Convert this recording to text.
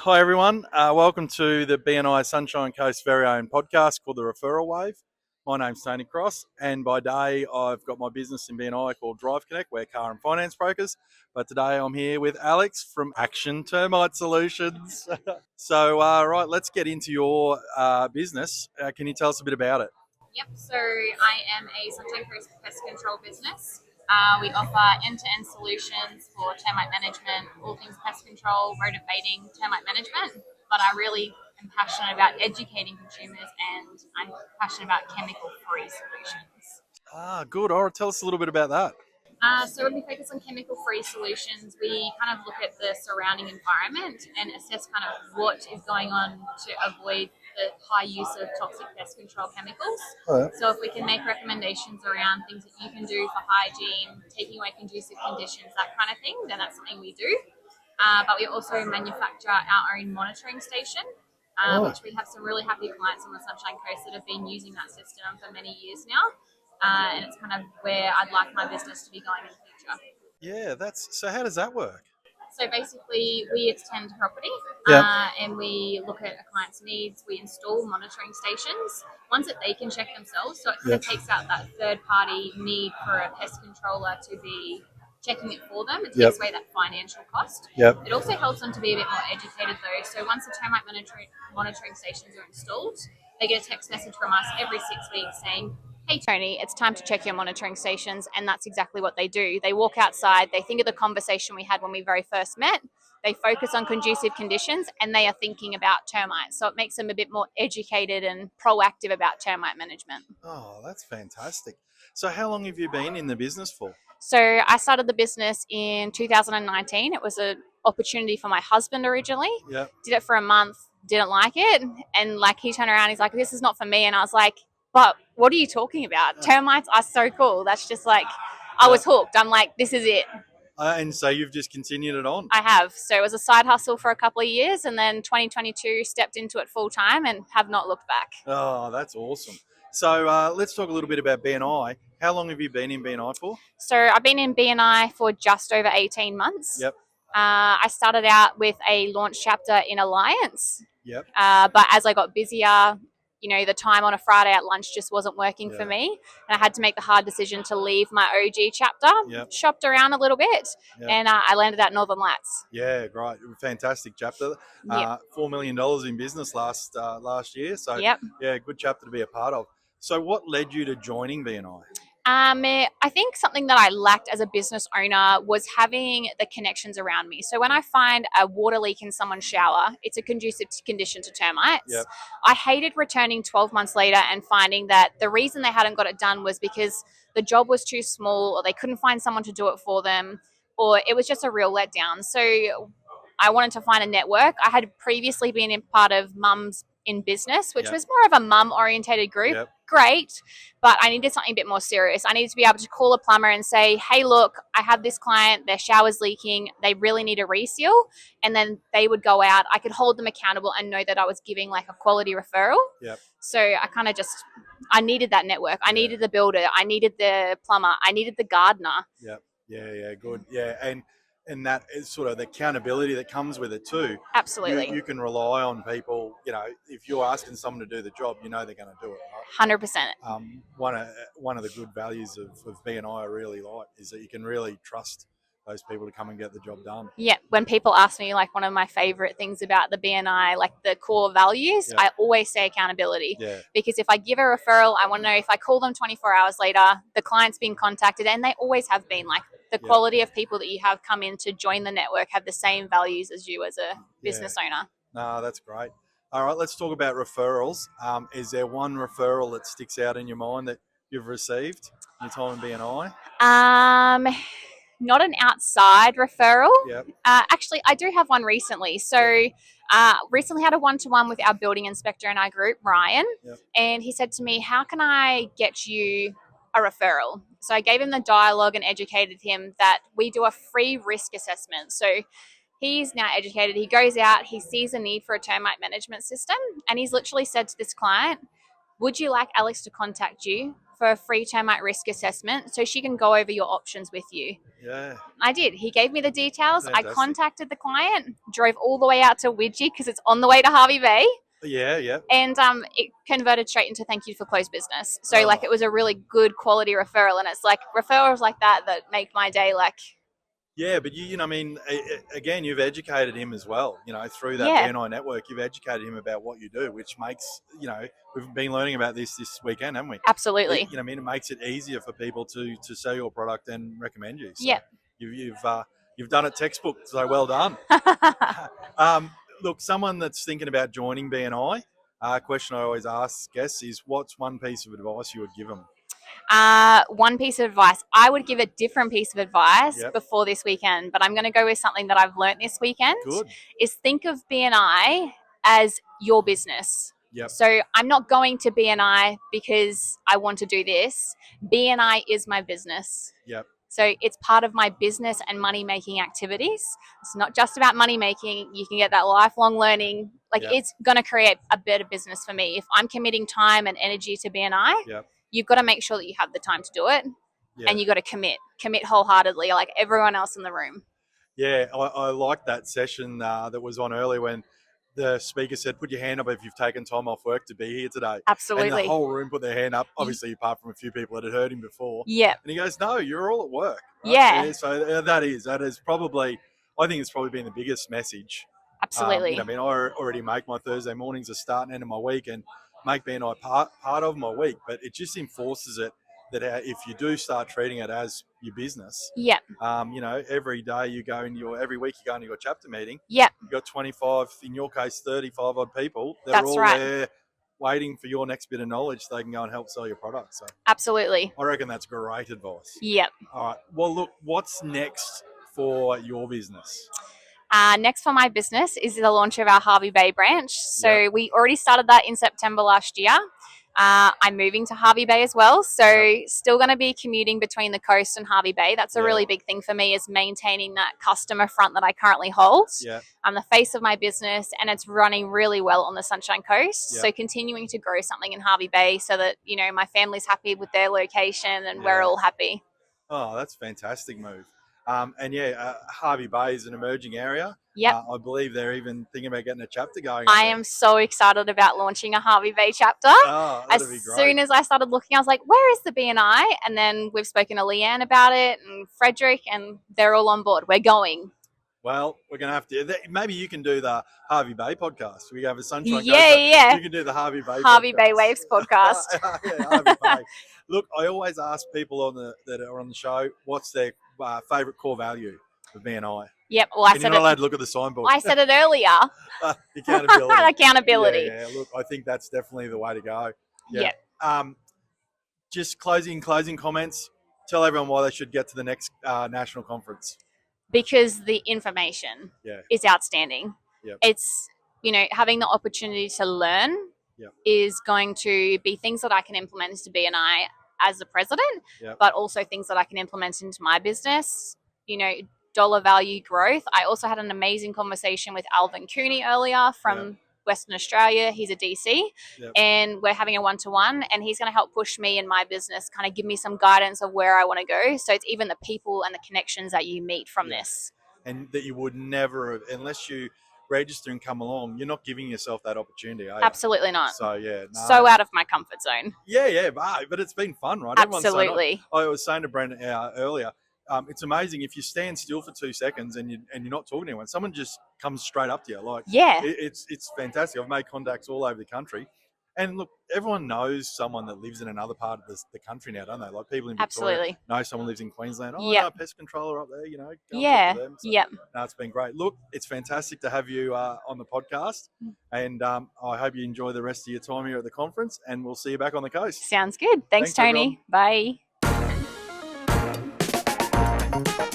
Hi everyone, welcome to the BNI Sunshine Coast very own podcast called the Referral Wave. My name's Tony Cross, and by day I've got my business in BNI called Drive Connect. We're car and finance brokers, but today I'm here with Alex from Action Termite Solutions. Right, let's get into your business. Can you tell us a bit about it? Yep, so I am a Sunshine Coast pest control business. We offer end-to-end solutions for termite management, all things pest control, rodent baiting, termite management. But I really am passionate about educating consumers, and I'm passionate about chemical-free solutions. Good. All right, tell us a little bit about that. So when we focus on chemical-free solutions, we kind of look at the surrounding environment and assess kind of what is going on to avoid the high use of toxic pest control chemicals. Oh, So if we can make recommendations around things that you can do for hygiene, taking away conducive conditions, that kind of thing, then that's something we do. But we also manufacture our own monitoring station, which we have some really happy clients on the Sunshine Coast that have been using that system for many years now. And it's kind of where I'd like my business to be going in the future. Yeah, so how does that work? So basically, we attend property Yeah. and we look at a client's needs. We install monitoring stations, ones that they can check themselves. So it kind of takes out that third-party need for a pest controller to be checking it for them. It takes away that financial cost. Yep. It also helps them to be a bit more educated, though. So once the termite monitoring stations are installed, they get a text message from us every 6 weeks saying, "Hey Tony, it's time to check your monitoring stations," and that's exactly what they do. They walk outside, they think of the conversation we had when we very first met, they focus on conducive conditions, and they are thinking about termites. So it makes them a bit more educated and proactive about termite management. Oh, that's fantastic. So how long have you been in the business for? So I started the business in 2019. It was an opportunity for my husband originally. Yep. Did it for a month, didn't like it, and like he turned around, he's like, "This is not for me," and I was like, "But what are you talking about? Termites are so cool." That's just like, I was hooked. I'm like, "This is it." And so you've just continued it on. I have. So it was a side hustle for a couple of years, and then 2022 stepped into it full time and have not looked back. Oh, that's awesome. So let's talk a little bit about BNI. How long have you been in BNI for? So I've been in BNI for just over 18 months. Yep. I started out with a launch chapter in Alliance. Yep. But as I got busier, the time on a Friday at lunch just wasn't working for me. And I had to make the hard decision to leave my OG chapter. Yep. Shopped around a little bit, and I landed at Northern Lights. Yeah, great. Fantastic chapter. $4 million in business last year. So, yeah, good chapter to be a part of. So what led you to joining BNI? I think something that I lacked as a business owner was having the connections around me. So when I find a water leak in someone's shower, it's a conducive condition to termites. Yep. I hated returning 12 months later and finding that the reason they hadn't got it done was because the job was too small, or they couldn't find someone to do it for them, or it was just a real letdown. So I wanted to find a network. I had previously been in part of Mums in Business, which was more of a mum orientated group. Yep. Great, but I needed something a bit more serious. I needed to be able to call a plumber and say, "Hey, look, I have this client, their shower's leaking, they really need a reseal," and then they would go out. I could hold them accountable and know that I was giving like a quality referral. Yep. So I kind of I needed that network. I needed the builder, I needed the plumber, I needed the gardener. Yep. Yeah, good. Yeah, and that is sort of the accountability that comes with it too. Absolutely. You can rely on people. If you're asking someone to do the job, they're going to do it. Right? 100%. One of the good values of BNI I really like is that you can really trust those people to come and get the job done. Yeah, when people ask me, like, one of my favorite things about the BNI, like the core values, I always say accountability. Yeah. Because if I give a referral, I want to know if I call them 24 hours later, the client's been contacted, and they always have been. Like, the quality of people that you have come in to join the network have the same values as you as a business owner. No, that's great. All right, let's talk about referrals. Is there one referral that sticks out in your mind that you've received in your time in BNI? Not an outside referral. Yep. Actually, I do have one recently. So recently had a one-to-one with our building inspector in our group, Ryan, and he said to me, "How can I get you a referral?" So I gave him the dialogue and educated him that we do a free risk assessment. So he's now educated. He goes out, he sees a need for a termite management system, and he's literally said to this client, would you like Alex to contact you for a free termite risk assessment so she can go over your options with you? Yeah. I did. He gave me the details. Fantastic. I contacted the client, drove all the way out to Widgie because it's on the way to Harvey Bay. Yeah. And it converted straight into thank you for closed business. So Oh. like it was a really good quality referral, and it's like referrals like that make my day. Like, yeah, but you know, I mean, again, you've educated him as well. You know, through that Yeah. BNI network, you've educated him about what you do, which makes, you know, we've been learning about this weekend, haven't we? Absolutely. You know, I mean, it makes it easier for people to sell your product and recommend you. So Yep. you've done it textbook. So well done. Look, someone that's thinking about joining BNI, question I always ask guests is, what's one piece of advice you would give them? One piece of advice. I would give a different piece of advice Yep. before this weekend, but I'm going to go with something that I've learned this weekend. Good. Is think of BNI as your business. Yep. So I'm not going to BNI because I want to do this. BNI is my business. Yep. So it's part of my business and money making activities. It's not just about money making. You can get that lifelong learning. Like Yep. it's going to create a better business for me. If I'm committing time and energy to BNI, Yep. you've got to make sure that you have the time to do it. Yeah. And you got to commit wholeheartedly, like everyone else in the room. Yeah, I liked that session that was on earlier when the speaker said, put your hand up if you've taken time off work to be here today. Absolutely. And the whole room put their hand up, obviously apart from a few people that had heard him before. Yeah. And he goes, no, you're all at work. Right? Yeah. So that is probably, I think it's probably been the biggest message. Absolutely. You know, I mean, I already make my Thursday mornings a start and end of my week and make BNI part of my week, but it just enforces it that if you do start treating it as your business, Yeah. you know, every day you go in every week you go into your chapter meeting. Yeah. You've got 25, in your case, 35 odd people. They're That's all right. there waiting for your next bit of knowledge so they can go and help sell your product. So Absolutely. I reckon that's great advice. Yep. All right. Well, look, what's next for your business? Next for my business is the launch of our Harvey Bay branch. So we already started that in September last year. I'm moving to Harvey Bay as well. So still going to be commuting between the coast and Harvey Bay. That's a really big thing for me, is maintaining that customer front that I currently hold. I'm the face of my business and it's running really well on the Sunshine Coast. So continuing to grow something in Harvey Bay so that, you know, my family's happy with their location and we're all happy. Oh, that's a fantastic move. And Harvey Bay is an emerging area. Yep. I believe they're even thinking about getting a chapter going. I am so excited about launching a Harvey Bay chapter. Oh, that'd be great. As soon as I started looking, I was like, where is the BNI? And then we've spoken to Leanne about it and Frederick, and they're all on board. We're going. Well, we're going to have to, maybe you can do the Harvey Bay podcast. We have a Sunshine Coast. Yeah. You can do the Harvey Bay Harvey podcast. Bay Waves podcast. Harvey Bay. Look, I always ask people that are on the show, what's their favourite core value of BNI? Yep. Well, you're not allowed to look at the signboard. I said it earlier. Accountability. Accountability. Yeah, look, I think that's definitely the way to go. Yeah. Just closing comments. Tell everyone why they should get to the next national conference. Because the information is outstanding. Yep. It's, you know, having the opportunity to learn is going to be things that I can implement into BNI as the president, but also things that I can implement into my business, you know, dollar value growth. I also had an amazing conversation with Alvin Cooney earlier from Western Australia. He's a DC and we're having a one-to-one, and he's going to help push me in my business, kind of give me some guidance of where I want to go. So it's even the people and the connections that you meet from this. And that you would never have, unless you register and come along, you're not giving yourself that opportunity, are you? Absolutely not. So, so out of my comfort zone. But it's been fun, right? Absolutely. I was saying to Brent earlier, it's amazing if you stand still for 2 seconds and you're not talking to anyone, someone just comes straight up to you. Like, it's fantastic. I've made contacts all over the country, and look, everyone knows someone that lives in another part of the country now, don't they? Like people in Victoria know someone lives in Queensland. Oh, no, pest controller up there, you know. Go and talk to them. So, no, it's been great. Look, it's fantastic to have you on the podcast, and I hope you enjoy the rest of your time here at the conference, and we'll see you back on the coast. Sounds good. Thanks Tony. Everyone. Bye.